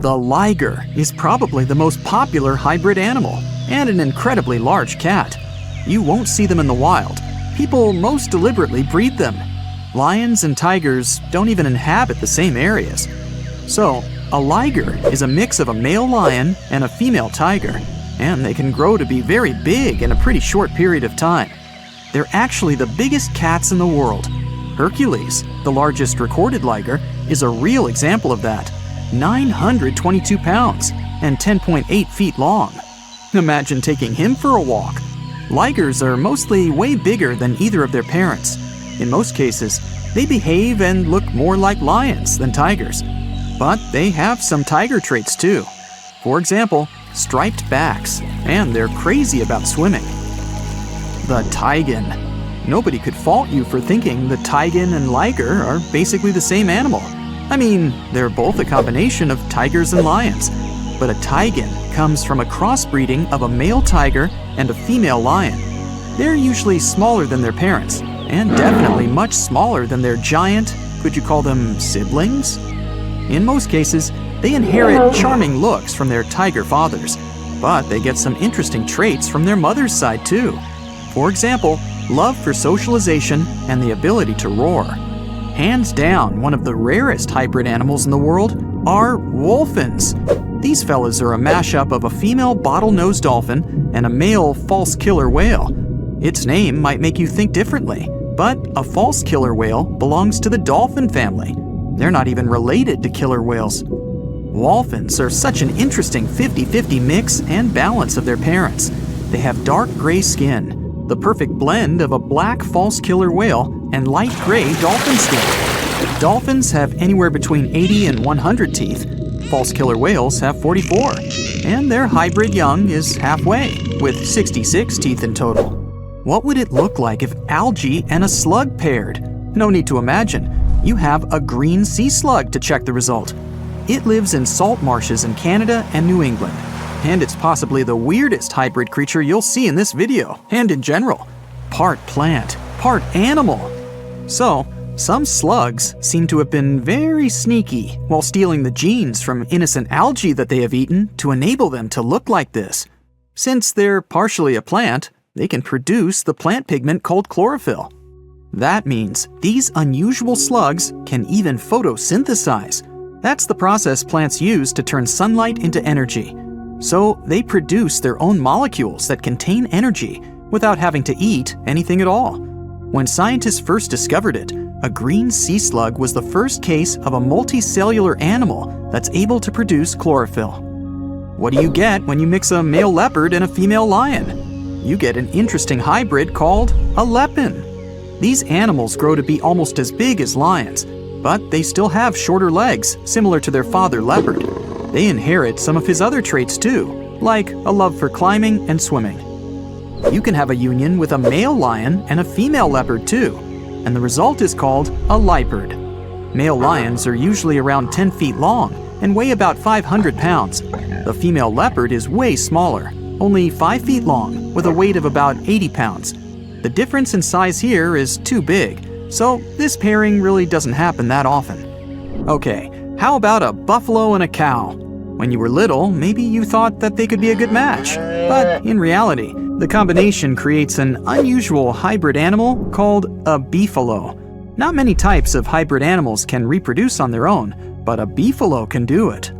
The liger is probably the most popular hybrid animal and an incredibly large cat. You won't see them in the wild. People most deliberately breed them. Lions and tigers don't even inhabit the same areas. So, a liger is a mix of a male lion and a female tiger, and they can grow to be very big in a pretty short period of time. They're actually the biggest cats in the world. Hercules, the largest recorded liger, is a real example of that. 922 pounds and 10.8 feet long. Imagine taking him for a walk. Ligers are mostly way bigger than either of their parents. In most cases, they behave and look more like lions than tigers. But they have some tiger traits too. For example, striped backs, and they're crazy about swimming. The taigen. Nobody could fault you for thinking the taigen and liger are basically the same animal. I mean, they're both a combination of tigers and lions. But a taigen comes from a crossbreeding of a male tiger and a female lion. They're usually smaller than their parents, and definitely much smaller than their giant, could you call them siblings? In most cases, they inherit charming looks from their tiger fathers, but they get some interesting traits from their mother's side too. For example, love for socialization and the ability to roar. Hands down, one of the rarest hybrid animals in the world are wolfins. These fellas are a mashup of a female bottlenose dolphin and a male false killer whale. Its name might make you think differently, but a false killer whale belongs to the dolphin family. They're not even related to killer whales. Wolfins are such an interesting 50-50 mix and balance of their parents. They have dark gray skin, the perfect blend of a black false killer whale and light gray dolphin skin. Dolphins have anywhere between 80 and 100 teeth. False killer whales have 44, and their hybrid young is halfway, with 66 teeth in total. What would it look like if algae and a slug paired? No need to imagine. You have a green sea slug to check the result. It lives in salt marshes in Canada and New England, and it's possibly the weirdest hybrid creature you'll see in this video, and in general. Part plant, part animal. So, some slugs seem to have been very sneaky while stealing the genes from innocent algae that they have eaten to enable them to look like this. Since they're partially a plant, they can produce the plant pigment called chlorophyll. That means these unusual slugs can even photosynthesize. That's the process plants use to turn sunlight into energy. So they produce their own molecules that contain energy without having to eat anything at all. When scientists first discovered it, a green sea slug was the first case of a multicellular animal that's able to produce chlorophyll. What do you get when you mix a male leopard and a female lion? You get an interesting hybrid called a lepin. These animals grow to be almost as big as lions, but they still have shorter legs, similar to their father leopard. They inherit some of his other traits too, like a love for climbing and swimming. You can have a union with a male lion and a female leopard too, and the result is called a leopard. Male lions are usually around 10 feet long and weigh about 500 pounds. The female leopard is way smaller, only 5 feet long, with a weight of about 80 pounds. The difference in size here is too big, so this pairing really doesn't happen that often. Okay, how about a buffalo and a cow? When you were little, maybe you thought that they could be a good match, but in reality, the combination creates an unusual hybrid animal called a beefalo. Not many types of hybrid animals can reproduce on their own, but a beefalo can do it.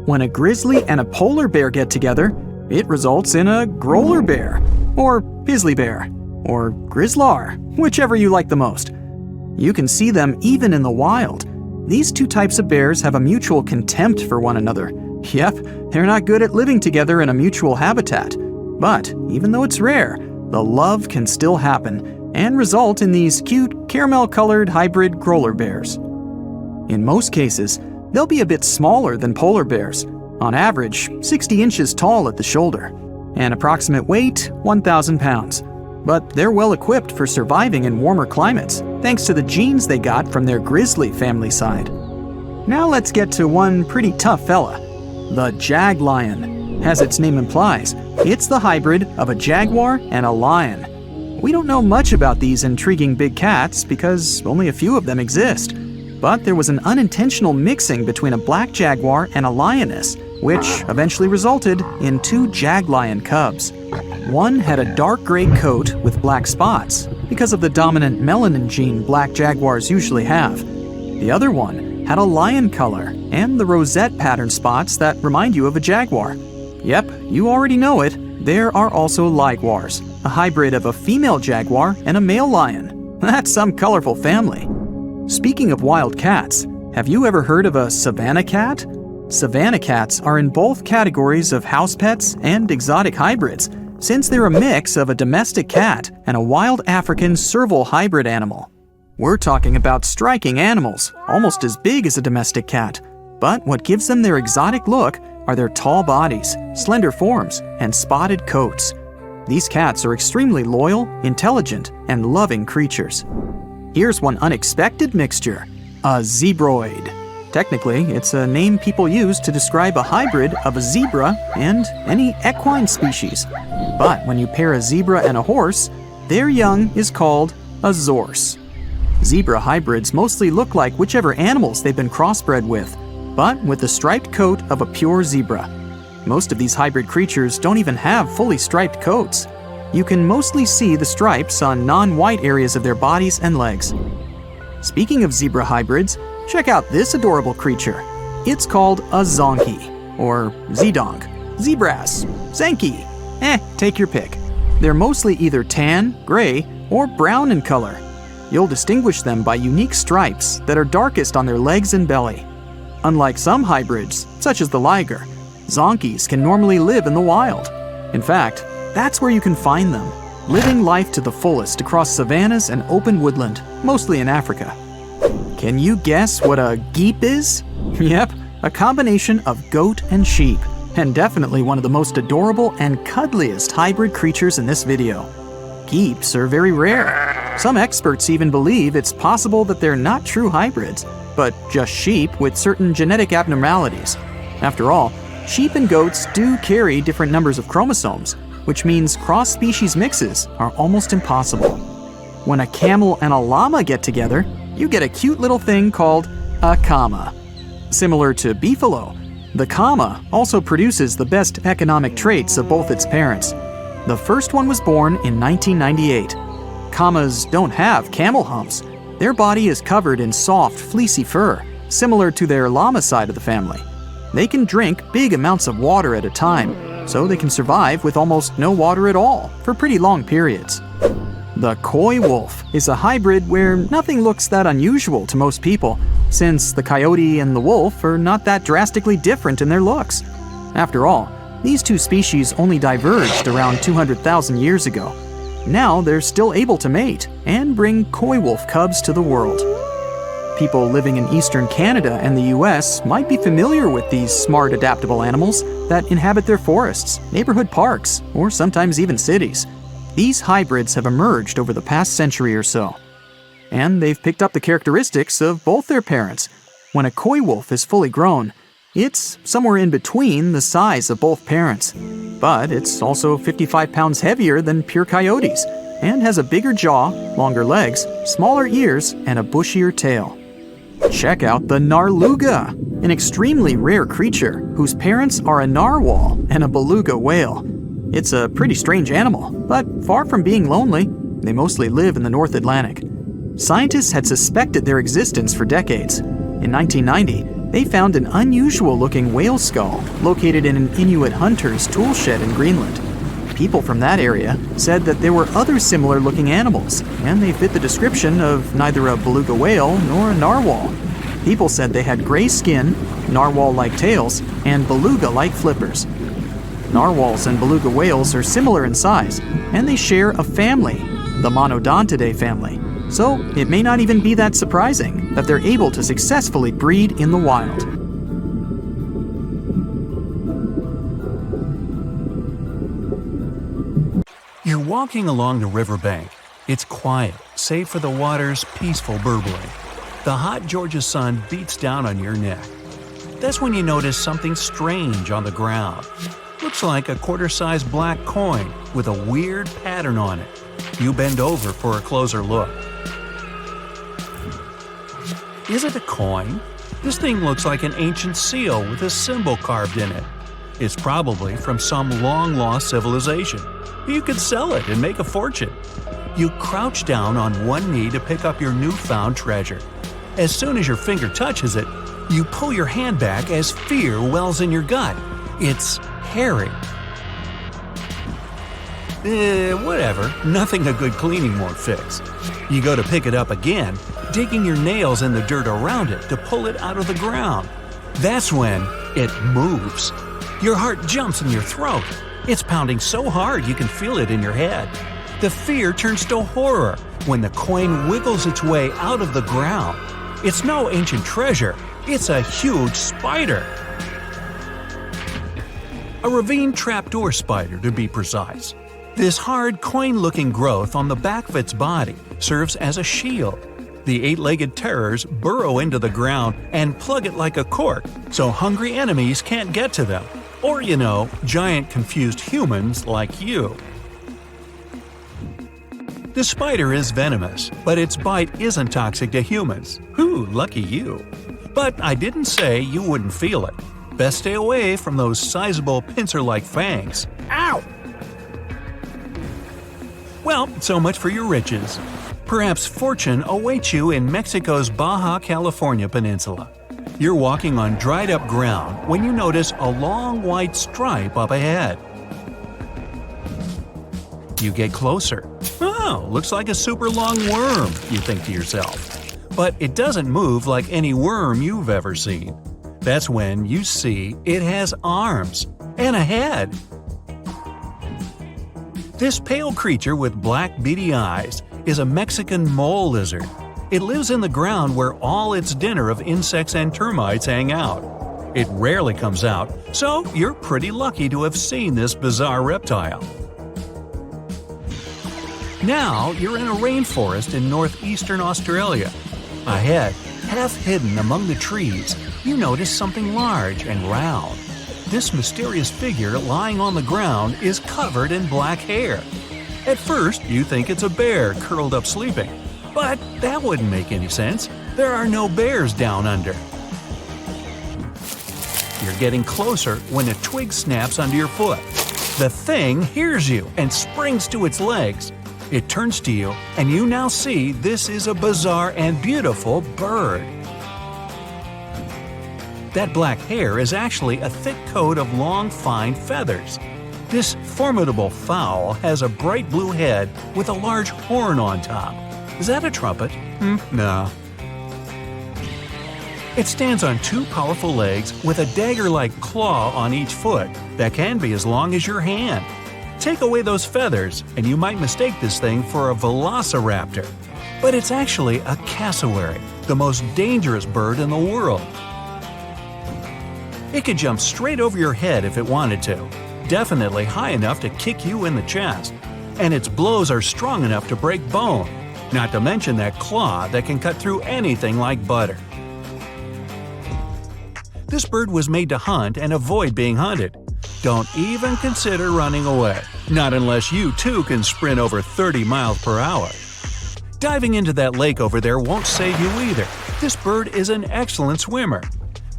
When a grizzly and a polar bear get together, it results in a growler bear, or grizzly bear, or grizzlar, whichever you like the most. You can see them even in the wild. These two types of bears have a mutual contempt for one another. Yep, they're not good at living together in a mutual habitat. But even though it's rare, the love can still happen and result in these cute caramel-colored hybrid growler bears. In most cases, they'll be a bit smaller than polar bears, on average 60 inches tall at the shoulder, and approximate weight 1,000 pounds. But they're well equipped for surviving in warmer climates, thanks to the genes they got from their grizzly family side. Now let's get to one pretty tough fella, the jag lion. As its name implies, it's the hybrid of a jaguar and a lion. We don't know much about these intriguing big cats because only a few of them exist. But there was an unintentional mixing between a black jaguar and a lioness, which eventually resulted in two jaglion cubs. One had a dark gray coat with black spots because of the dominant melanin gene black jaguars usually have. The other one had a lion color and the rosette pattern spots that remind you of a jaguar. Yep, you already know it. There are also liguars, a hybrid of a female jaguar and a male lion. That's some colorful family. Speaking of wild cats, have you ever heard of a savanna cat? Savanna cats are in both categories of house pets and exotic hybrids, since they're a mix of a domestic cat and a wild African serval hybrid animal. We're talking about striking animals, almost as big as a domestic cat. But what gives them their exotic look are their tall bodies, slender forms, and spotted coats. These cats are extremely loyal, intelligent, and loving creatures. Here's one unexpected mixture, a zebroid. Technically, it's a name people use to describe a hybrid of a zebra and any equine species. But when you pair a zebra and a horse, their young is called a zorse. Zebra hybrids mostly look like whichever animals they've been crossbred with, but with the striped coat of a pure zebra. Most of these hybrid creatures don't even have fully striped coats. You can mostly see the stripes on non-white areas of their bodies and legs. Speaking of zebra hybrids, check out this adorable creature. It's called a zonkey, or zedonk, zebras, zenki. Take your pick. They're mostly either tan, gray, or brown in color. You'll distinguish them by unique stripes that are darkest on their legs and belly. Unlike some hybrids, such as the liger, zonkies can normally live in the wild. In fact, that's where you can find them, living life to the fullest across savannas and open woodland, mostly in Africa. Can you guess what a geep is? Yep, a combination of goat and sheep, and definitely one of the most adorable and cuddliest hybrid creatures in this video. Geeps are very rare. Some experts even believe it's possible that they're not true hybrids, but just sheep with certain genetic abnormalities. After all, sheep and goats do carry different numbers of chromosomes, which means cross-species mixes are almost impossible. When a camel and a llama get together, you get a cute little thing called a kama. Similar to beefalo, the kama also produces the best economic traits of both its parents. The first one was born in 1998. Kamas don't have camel humps. Their body is covered in soft, fleecy fur, similar to their llama side of the family. They can drink big amounts of water at a time, so they can survive with almost no water at all for pretty long periods. The coy wolf is a hybrid where nothing looks that unusual to most people, since the coyote and the wolf are not that drastically different in their looks. After all, these two species only diverged around 200,000 years ago. Now they're still able to mate and bring coy wolf cubs to the world. People living in eastern Canada and the US might be familiar with these smart, adaptable animals that inhabit their forests, neighborhood parks, or sometimes even cities. These hybrids have emerged over the past century or so, and they've picked up the characteristics of both their parents. When a coy wolf is fully grown, it's somewhere in between the size of both parents, but it's also 55 pounds heavier than pure coyotes and has a bigger jaw, longer legs, smaller ears, and a bushier tail. Check out the narluga, an extremely rare creature whose parents are a narwhal and a beluga whale. It's a pretty strange animal, but far from being lonely, they mostly live in the North Atlantic. Scientists had suspected their existence for decades. In 1990, they found an unusual-looking whale skull located in an Inuit hunter's tool shed in Greenland. People from that area said that there were other similar-looking animals, and they fit the description of neither a beluga whale nor a narwhal. People said they had gray skin, narwhal-like tails, and beluga-like flippers. Narwhals and beluga whales are similar in size, and they share a family, the Monodontidae family. So it may not even be that surprising that they're able to successfully breed in the wild. You're walking along the riverbank. It's quiet, save for the water's peaceful burbling. The hot Georgia sun beats down on your neck. That's when you notice something strange on the ground. Looks like a quarter-sized black coin with a weird pattern on it. You bend over for a closer look. Is it a coin? This thing looks like an ancient seal with a symbol carved in it. It's probably from some long-lost civilization. You could sell it and make a fortune. You crouch down on one knee to pick up your newfound treasure. As soon as your finger touches it, you pull your hand back as fear wells in your gut. It's hairy. Whatever, nothing a good cleaning won't fix. You go to pick it up again, digging your nails in the dirt around it to pull it out of the ground. That's when it moves. Your heart jumps in your throat. It's pounding so hard you can feel it in your head. The fear turns to horror when the coin wiggles its way out of the ground. It's no ancient treasure, it's a huge spider. A ravine trapdoor spider, to be precise. This hard, coin-looking growth on the back of its body serves as a shield. The eight-legged terrors burrow into the ground and plug it like a cork, so hungry enemies can't get to them. Or, giant confused humans like you. The spider is venomous, but its bite isn't toxic to humans. Whew, lucky you. But I didn't say you wouldn't feel it. Best stay away from those sizable pincer-like fangs. Ow! Well, so much for your riches. Perhaps fortune awaits you in Mexico's Baja California peninsula. You're walking on dried-up ground when you notice a long white stripe up ahead. You get closer. Oh, looks like a super long worm, you think to yourself. But it doesn't move like any worm you've ever seen. That's when you see it has arms and a head. This pale creature with black beady eyes is a Mexican mole lizard. It lives in the ground where all its dinner of insects and termites hang out. It rarely comes out, so you're pretty lucky to have seen this bizarre reptile. Now you're in a rainforest in northeastern Australia. Ahead, half hidden among the trees, you notice something large and round. This mysterious figure lying on the ground is covered in black hair. At first, you think it's a bear curled up sleeping. But that wouldn't make any sense. There are no bears down under. You're getting closer when a twig snaps under your foot. The thing hears you and springs to its legs. It turns to you, and you now see this is a bizarre and beautiful bird. That black hair is actually a thick coat of long, fine feathers. This formidable fowl has a bright blue head with a large horn on top. Is that a trumpet? No. It stands on two powerful legs with a dagger-like claw on each foot that can be as long as your hand. Take away those feathers, and you might mistake this thing for a velociraptor. But it's actually a cassowary, the most dangerous bird in the world. It could jump straight over your head if it wanted to, definitely high enough to kick you in the chest. And its blows are strong enough to break bone, not to mention that claw that can cut through anything like butter. This bird was made to hunt and avoid being hunted. Don't even consider running away, not unless you too can sprint over 30 miles per hour. Diving into that lake over there won't save you either. This bird is an excellent swimmer.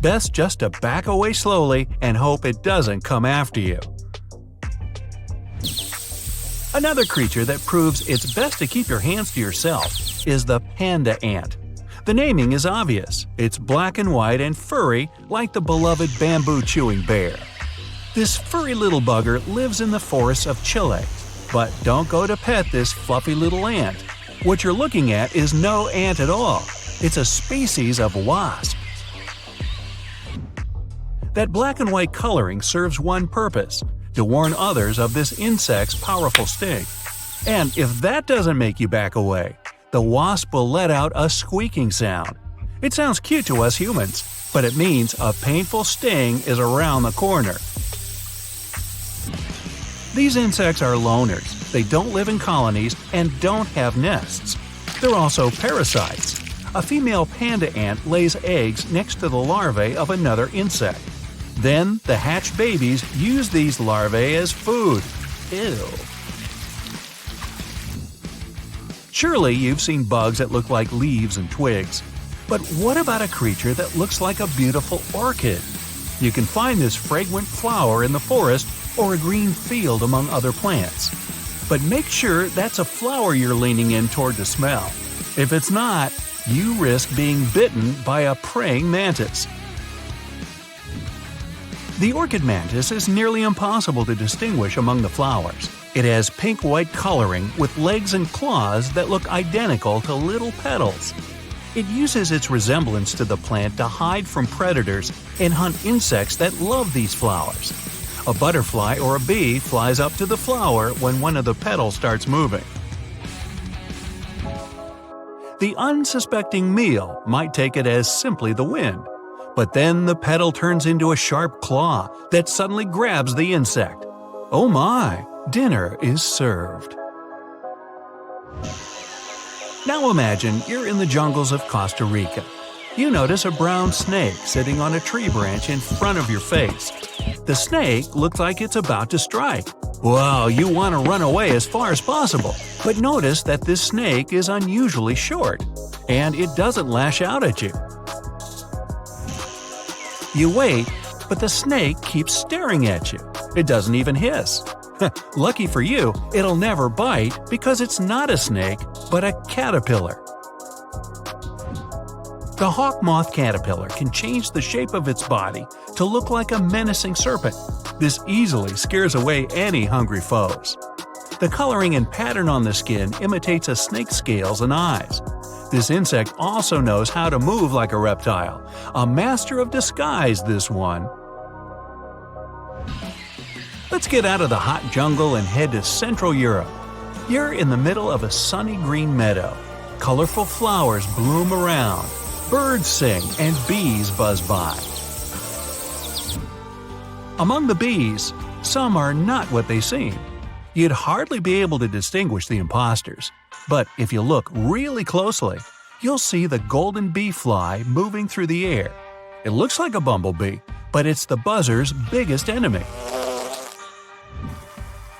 Best just to back away slowly and hope it doesn't come after you. Another creature that proves it's best to keep your hands to yourself is the panda ant. The naming is obvious. It's black and white and furry like the beloved bamboo-chewing bear. This furry little bugger lives in the forests of Chile. But don't go to pet this fluffy little ant. What you're looking at is no ant at all. It's a species of wasp. That black and white coloring serves one purpose – to warn others of this insect's powerful sting. And if that doesn't make you back away, the wasp will let out a squeaking sound. It sounds cute to us humans, but it means a painful sting is around the corner. These insects are loners. They don't live in colonies and don't have nests. They're also parasites. A female panda ant lays eggs next to the larvae of another insect. Then the hatched babies use these larvae as food. Ew. Surely you've seen bugs that look like leaves and twigs. But what about a creature that looks like a beautiful orchid? You can find this fragrant flower in the forest or a green field among other plants. But make sure that's a flower you're leaning in toward to smell. If it's not, you risk being bitten by a praying mantis. The orchid mantis is nearly impossible to distinguish among the flowers. It has pink-white coloring with legs and claws that look identical to little petals. It uses its resemblance to the plant to hide from predators and hunt insects that love these flowers. A butterfly or a bee flies up to the flower when one of the petals starts moving. The unsuspecting meal might take it as simply the wind, but then the petal turns into a sharp claw that suddenly grabs the insect. Oh my, dinner is served. Now imagine you're in the jungles of Costa Rica. You notice a brown snake sitting on a tree branch in front of your face. The snake looks like it's about to strike. Wow, you want to run away as far as possible. But notice that this snake is unusually short, and it doesn't lash out at you. You wait, but the snake keeps staring at you. It doesn't even hiss. Lucky for you, it'll never bite because it's not a snake, but a caterpillar. The hawk moth caterpillar can change the shape of its body to look like a menacing serpent. This easily scares away any hungry foes. The coloring and pattern on the skin imitates a snake's scales and eyes. This insect also knows how to move like a reptile. A master of disguise, this one. Let's get out of the hot jungle and head to Central Europe. You're in the middle of a sunny green meadow. Colorful flowers bloom around. Birds sing and bees buzz by. Among the bees, some are not what they seem. You'd hardly be able to distinguish the imposters. But if you look really closely, you'll see the golden bee fly moving through the air. It looks like a bumblebee, but it's the buzzer's biggest enemy.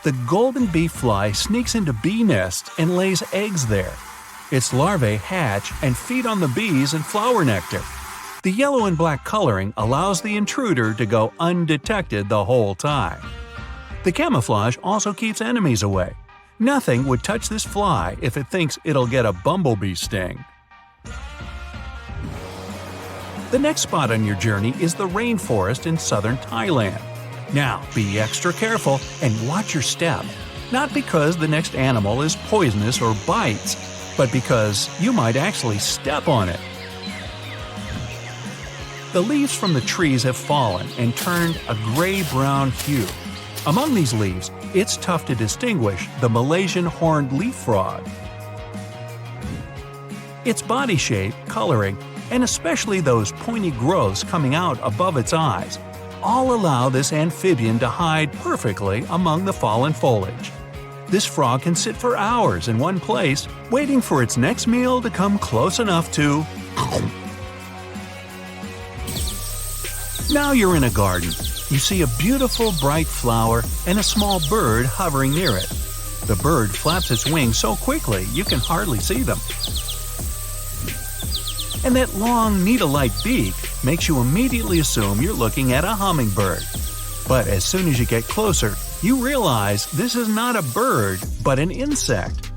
The golden bee fly sneaks into bee nests and lays eggs there. Its larvae hatch and feed on the bees and flower nectar. The yellow and black coloring allows the intruder to go undetected the whole time. The camouflage also keeps enemies away. Nothing would touch this fly if it thinks it'll get a bumblebee sting. The next spot on your journey is the rainforest in southern Thailand. Now, be extra careful and watch your step. Not because the next animal is poisonous or bites, but because you might actually step on it. The leaves from the trees have fallen and turned a gray-brown hue. Among these leaves, it's tough to distinguish the Malaysian horned leaf frog. Its body shape, coloring, and especially those pointy growths coming out above its eyes all allow this amphibian to hide perfectly among the fallen foliage. This frog can sit for hours in one place, waiting for its next meal to come close enough to… Now you're in a garden. You see a beautiful bright flower and a small bird hovering near it. The bird flaps its wings so quickly you can hardly see them. And that long needle-like beak makes you immediately assume you're looking at a hummingbird. But as soon as you get closer, you realize this is not a bird, but an insect.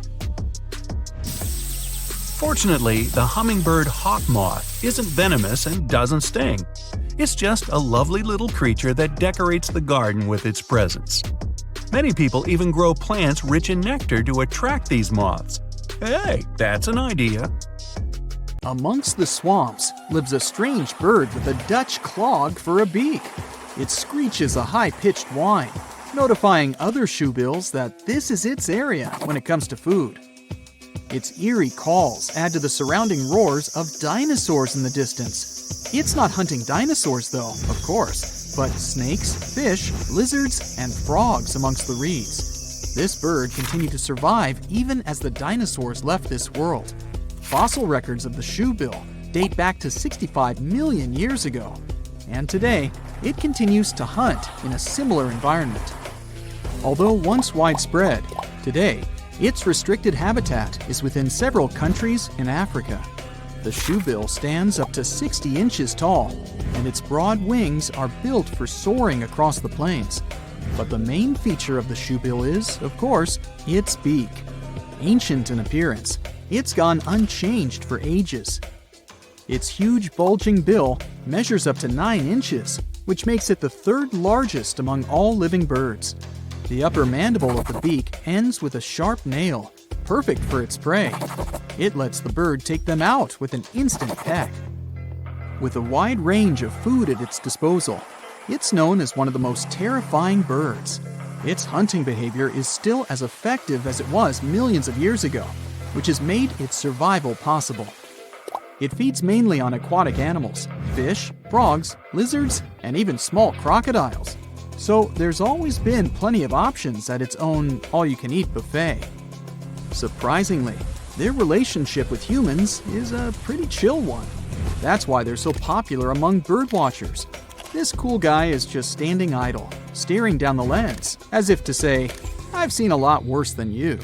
Fortunately, the hummingbird hawk moth isn't venomous and doesn't sting. It's just a lovely little creature that decorates the garden with its presence. Many people even grow plants rich in nectar to attract these moths. Hey, that's an idea. Amongst the swamps lives a strange bird with a Dutch clog for a beak. It screeches a high-pitched whine, notifying other shoebills that this is its area when it comes to food. Its eerie calls add to the surrounding roars of dinosaurs in the distance. It's not hunting dinosaurs though, of course, but snakes, fish, lizards, and frogs amongst the reeds. This bird continued to survive even as the dinosaurs left this world. Fossil records of the shoebill date back to 65 million years ago, and today it continues to hunt in a similar environment. Although once widespread, today its restricted habitat is within several countries in Africa. The shoebill stands up to 60 inches tall, and its broad wings are built for soaring across the plains. But the main feature of the shoebill is, of course, its beak. Ancient in appearance, it's gone unchanged for ages. Its huge bulging bill measures up to 9 inches, which makes it the third largest among all living birds. The upper mandible of the beak ends with a sharp nail, perfect for its prey. It lets the bird take them out with an instant peck. With a wide range of food at its disposal, it's known as one of the most terrifying birds. Its hunting behavior is still as effective as it was millions of years ago, which has made its survival possible. It feeds mainly on aquatic animals, fish, frogs, lizards, and even small crocodiles. So there's always been plenty of options at its own all-you-can-eat buffet. Surprisingly, their relationship with humans is a pretty chill one. That's why they're so popular among birdwatchers. This cool guy is just standing idle, staring down the lens, as if to say, "I've seen a lot worse than you."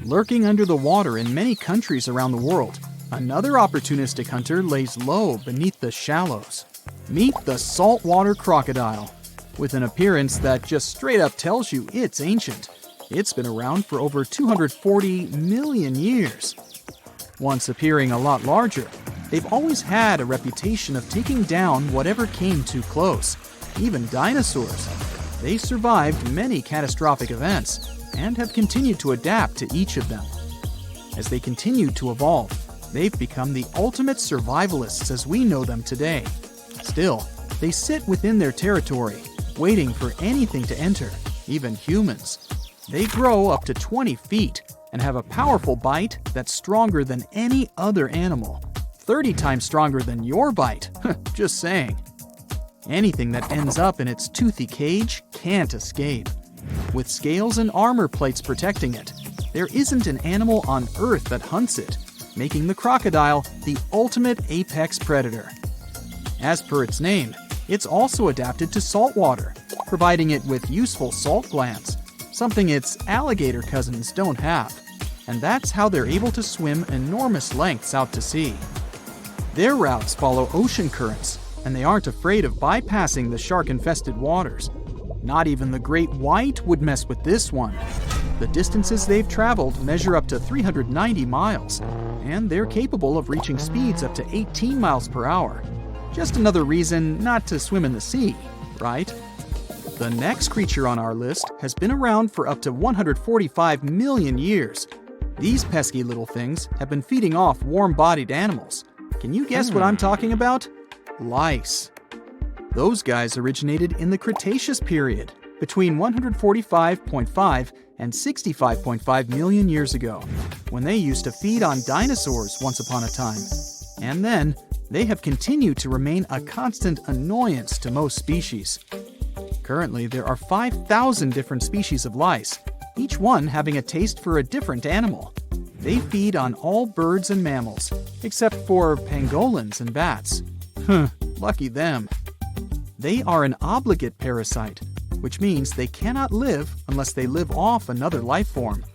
Lurking under the water in many countries around the world, another opportunistic hunter lays low beneath the shallows. Meet the saltwater crocodile. With an appearance that just straight up tells you it's ancient. It's been around for over 240 million years. Once appearing a lot larger, they've always had a reputation of taking down whatever came too close, even dinosaurs. They survived many catastrophic events and have continued to adapt to each of them. As they continue to evolve, they've become the ultimate survivalists as we know them today. Still, they sit within their territory, waiting for anything to enter, even humans. They grow up to 20 feet and have a powerful bite that's stronger than any other animal. 30 times stronger than your bite. Just saying. Anything that ends up in its toothy cage can't escape. With scales and armor plates protecting it, there isn't an animal on Earth that hunts it, making the crocodile the ultimate apex predator. As per its name, it's also adapted to salt water, providing it with useful salt glands, something its alligator cousins don't have. And that's how they're able to swim enormous lengths out to sea. Their routes follow ocean currents, and they aren't afraid of bypassing the shark-infested waters. Not even the great white would mess with this one. The distances they've traveled measure up to 390 miles, and they're capable of reaching speeds up to 18 miles per hour. Just another reason not to swim in the sea, right? The next creature on our list has been around for up to 145 million years. These pesky little things have been feeding off warm-bodied animals. Can you guess what I'm talking about? Lice. Those guys originated in the Cretaceous period, between 145.5 and 65.5 million years ago, when they used to feed on dinosaurs once upon a time. And then, they have continued to remain a constant annoyance to most species. Currently, there are 5,000 different species of lice, each one having a taste for a different animal. They feed on all birds and mammals, except for pangolins and bats. Lucky them. They are an obligate parasite, which means they cannot live unless they live off another life form.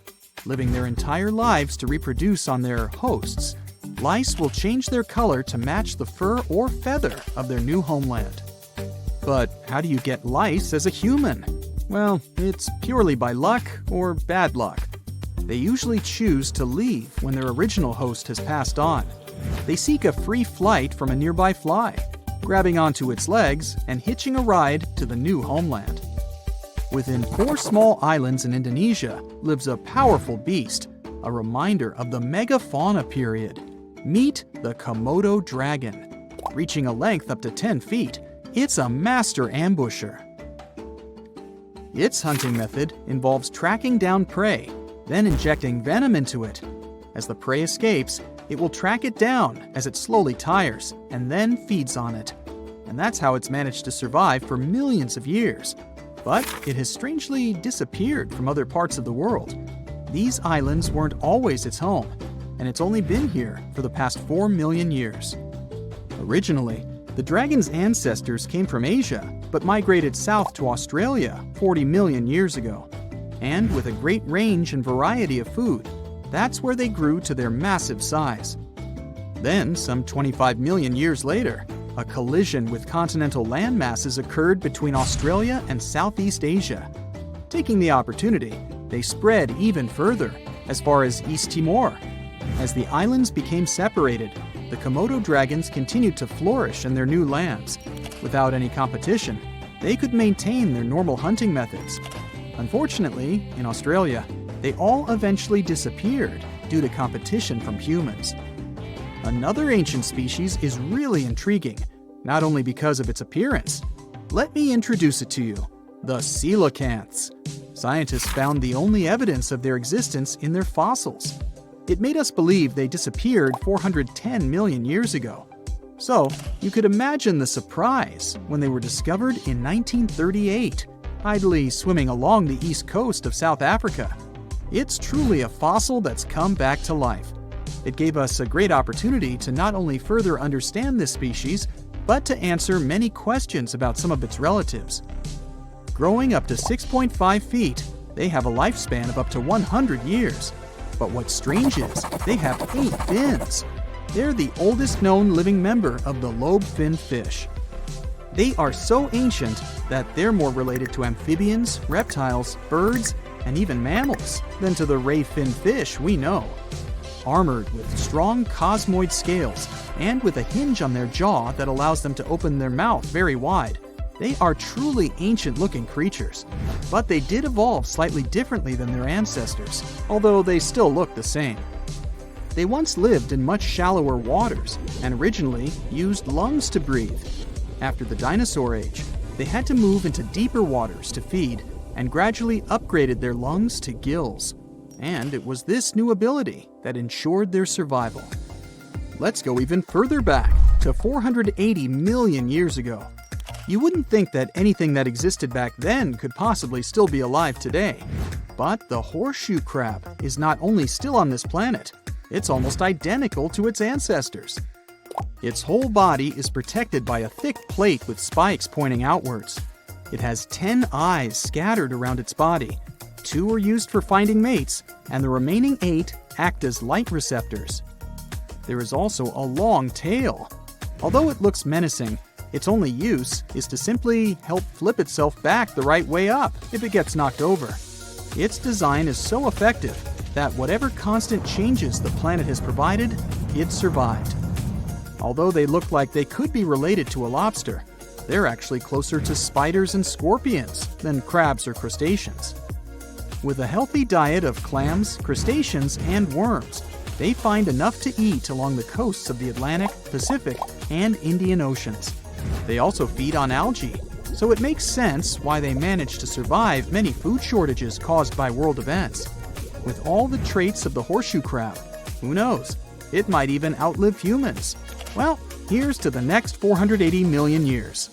Living their entire lives to reproduce on their hosts, lice will change their color to match the fur or feather of their new homeland. But how do you get lice as a human? Well, it's purely by luck or bad luck. They usually choose to leave when their original host has passed on. They seek a free flight from a nearby fly, grabbing onto its legs and hitching a ride to the new homeland. Within 4 small islands in Indonesia lives a powerful beast, a reminder of the megafauna period. Meet the Komodo dragon. Reaching a length up to 10 feet, it's a master ambusher. Its hunting method involves tracking down prey, then injecting venom into it. As the prey escapes, it will track it down as it slowly tires and then feeds on it. And that's how it's managed to survive for millions of years. But it has strangely disappeared from other parts of the world. These islands weren't always its home, and it's only been here for the past 4 million years. Originally, the dragon's ancestors came from Asia, but migrated south to Australia 40 million years ago. And with a great range and variety of food, that's where they grew to their massive size. Then, some 25 million years later, a collision with continental land masses occurred between Australia and Southeast Asia. Taking the opportunity, they spread even further, as far as East Timor. As the islands became separated, the Komodo dragons continued to flourish in their new lands. Without any competition, they could maintain their normal hunting methods. Unfortunately, in Australia, they all eventually disappeared due to competition from humans. Another ancient species is really intriguing, not only because of its appearance. Let me introduce it to you, the coelacanths. Scientists found the only evidence of their existence in their fossils. It made us believe they disappeared 410 million years ago. So, you could imagine the surprise when they were discovered in 1938, idly swimming along the east coast of South Africa. It's truly a fossil that's come back to life. It gave us a great opportunity to not only further understand this species, but to answer many questions about some of its relatives. Growing up to 6.5 feet, they have a lifespan of up to 100 years. But what's strange is, they have 8 fins. They're the oldest known living member of the lobe-finned fish. They are so ancient that they're more related to amphibians, reptiles, birds, and even mammals than to the ray-finned fish we know. Armored with strong cosmoid scales and with a hinge on their jaw that allows them to open their mouth very wide, they are truly ancient-looking creatures. But they did evolve slightly differently than their ancestors, although they still look the same. They once lived in much shallower waters and originally used lungs to breathe. After the dinosaur age, they had to move into deeper waters to feed and gradually upgraded their lungs to gills. And it was this new ability that ensured their survival. Let's go even further back to 480 million years ago. You wouldn't think that anything that existed back then could possibly still be alive today. But the horseshoe crab is not only still on this planet, it's almost identical to its ancestors. Its whole body is protected by a thick plate with spikes pointing outwards. It has 10 eyes scattered around its body. 2 are used for finding mates, and the remaining 8 act as light receptors. There is also a long tail. Although it looks menacing, its only use is to simply help flip itself back the right way up if it gets knocked over. Its design is so effective that whatever constant changes the planet has provided, it survived. Although they look like they could be related to a lobster, they're actually closer to spiders and scorpions than crabs or crustaceans. With a healthy diet of clams, crustaceans, and worms, they find enough to eat along the coasts of the Atlantic, Pacific, and Indian Oceans. They also feed on algae, so it makes sense why they manage to survive many food shortages caused by world events. With all the traits of the horseshoe crab, who knows, it might even outlive humans. Well, here's to the next 480 million years.